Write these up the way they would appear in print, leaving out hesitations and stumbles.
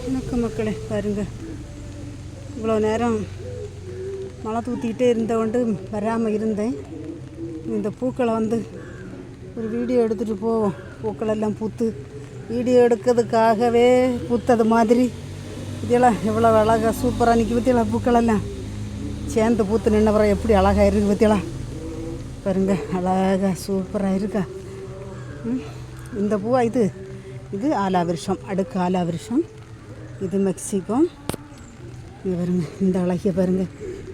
வணக்கம் மக்களே, பாருங்க இவ்வளோ நேரம் மழை தூத்திக்கிட்டே இருந்தவொண்டு வராமல் இருந்தேன். இந்த பூக்களை ஒரு வீடியோ எடுத்துகிட்டு போவோம். பூக்களெல்லாம் பூத்து வீடியோ எடுக்கிறதுக்காகவே பூத்தது மாதிரி இதெல்லாம் எவ்வளோ அழகாக சூப்பராக நிற்கி பற்றியெல்லாம் பூக்களெல்லாம் சேர்ந்து பூத்து நின்னவரை எப்படி அழகாக இருக்குது பற்றியெல்லாம் பாருங்க. அழகாக சூப்பராக இருக்கா. இந்த பூவா இது ஆலாவிருஷம், அடுக்கு ஆலாவிருஷம். இது மெக்சிகோ. இங்கே பாருங்க, இந்த அழகிய பாருங்க.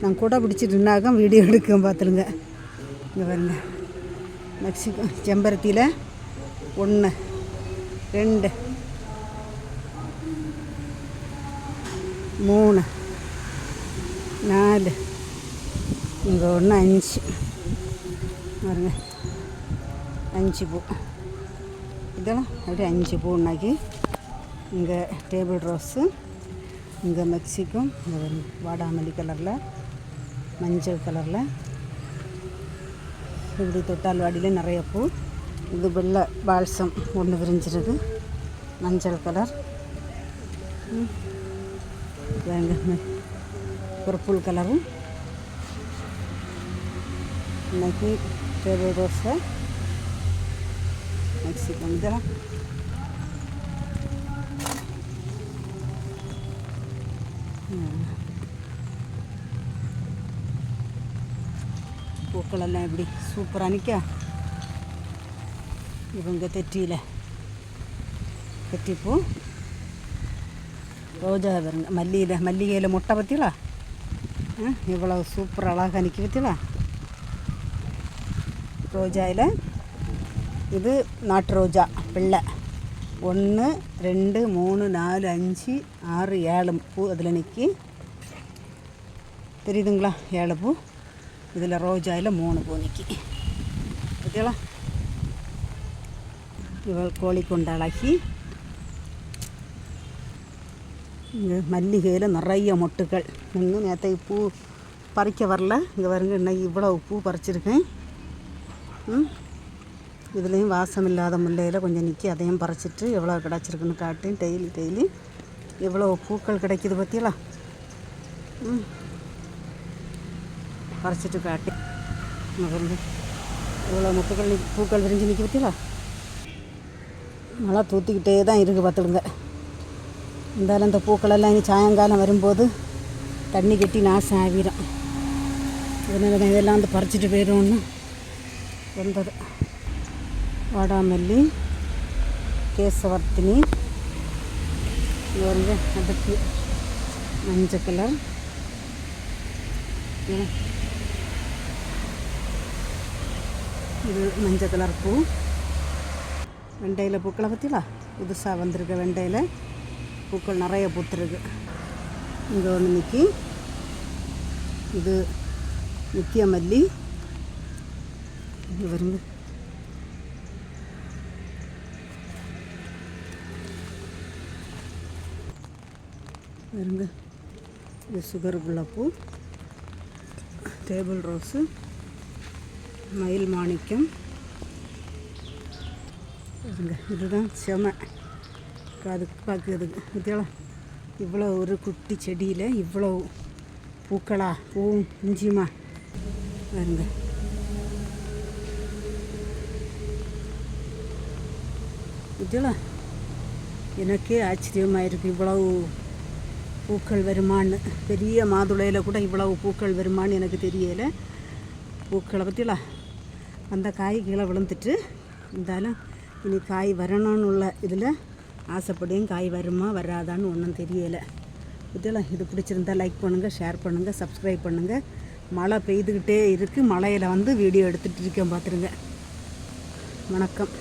நான் கூட பிடிச்சிட்டுனாக்க வீடியோ எடுக்க பார்த்துருங்க. இங்கே பாருங்க, மெக்சிகோ செம்பருத்தியில் 1 2 3 4 இங்கே 1 5 பாருங்க, 5 பூ. இதெல்லாம் அப்படியே 5 பூ ஒன்றாக்கி. இங்கே டேபிள் ரோஸு, இங்கே மெக்சிகோ, இங்கே வாடாமல்லி கலரில், மஞ்சள் கலரில், இப்படி தொட்டால் வாடியில் நிறைய பூ. இது வெள்ளை பால்சம் ஒன்று விரிஞ்சிருக்கு, மஞ்சள் கலர். வேங்க பர்பிள் கலரும். இன்னைக்கு டேபிள் ரோஸை மெக்சிகோ. இதெல்லாம் பூக்களெல்லாம் எப்படி சூப்பராக நிற்கா. இவங்க தெற்றியில் தெற்றிப்பூ, ரோஜா பாருங்க, மல்லிகையில் முட்டை பற்றிலா இவ்வளோ சூப்பர் அழகாக நிற்க பற்றிலா. ரோஜாவில் இது நாட்டு ரோஜா வெள்ளை. 1 2 3 4 5 6 7 பூ அதில் நிற்கி. தெரியுதுங்களா? 7 பூ. இதில் ரோஜாவில் 3 பூ நிற்கி. ஓகேங்களா? இவள் கோழிக்கொண்ட அழகி. இங்கே மல்லிகையில் நிறைய மொட்டுக்கள். இன்னும் நேற்றைக்கு பூ பறிக்க வரல. இங்கே வருங்க, இன்னைக்கு இவ்வளோ பூ பறிச்சிருக்கேன். இதுலேயும் வாசம் இல்லாத முல்லையில் கொஞ்சம் நிற்கி, அதையும் பறிச்சிட்டு எவ்வளோ கிடச்சிருக்குன்னு காட்டேன். டெய்லி எவ்வளோ பூக்கள் கிடைக்கிது பற்றியலா. பறிச்சிட்டு காட்டேன். பாருங்க, இவ்வளோ மொட்டுக்கள் பூக்கள் விரிஞ்சு நிற்க பற்றியலா. மழை தூத்திக்கிட்டே தான் இருக்குது பார்த்துடுங்க. இருந்தாலும் இந்த பூக்களெல்லாம் இனி சாயங்காலம் வரும்போது தண்ணி கட்டி நாசம் ஆகிடும். அதனால தான் இதெல்லாம் பறிச்சிட்டு போயிடும்னு வந்தது. வாடாமல்லி, கேசவர்த்தினி, அடுத்து மஞ்சள் கலர். இது மஞ்சள் கலர் பூ. வெண்டையில் பூக்களை பற்றிலா புதுசாக வந்திருக்க வெண்டையில் பூக்கள் நிறைய பூத்துருக்கு. இங்கே ஒன்று நிற்கி. இது நித்திய மல்லி. இங்கே வருங்க, இது சுகர் குலாப்பூ, டேபிள் ரோஸு, மயில் மாணிக்கம். இதுதான் செம அதுக்கு பார்க்குறதுக்கு பற்றியெல்லாம். இவ்வளோ ஒரு குட்டி செடியில் இவ்வளோ பூக்களா, பூவும் இஞ்சியுமா பாருங்க. இதெல்லாம் எனக்கே ஆச்சரியமாக இருக்குது. இவ்வளவு பூக்கள் வருமானு, பெரிய மாதுளையில் கூட இவ்வளவு பூக்கள் வருமானு எனக்கு தெரியலை. பூக்களை பற்றிலாம் அந்த காய் கீழே விழுந்துட்டு இருந்தாலும் இனி காய் வரணும்னு உள்ள இதில் ஆசைப்படியும் காய் வருமா வராதான்னு ஒன்றும் தெரியலை. இதெல்லாம் இது பிடிச்சிருந்தால் லைக் பண்ணுங்கள், ஷேர் பண்ணுங்கள், சப்ஸ்கிரைப் பண்ணுங்கள். மழை பெய்துக்கிட்டே இருக்குது. மழையில் வீடியோ எடுத்துகிட்டு இருக்கேன் பார்த்துருங்க. வணக்கம்.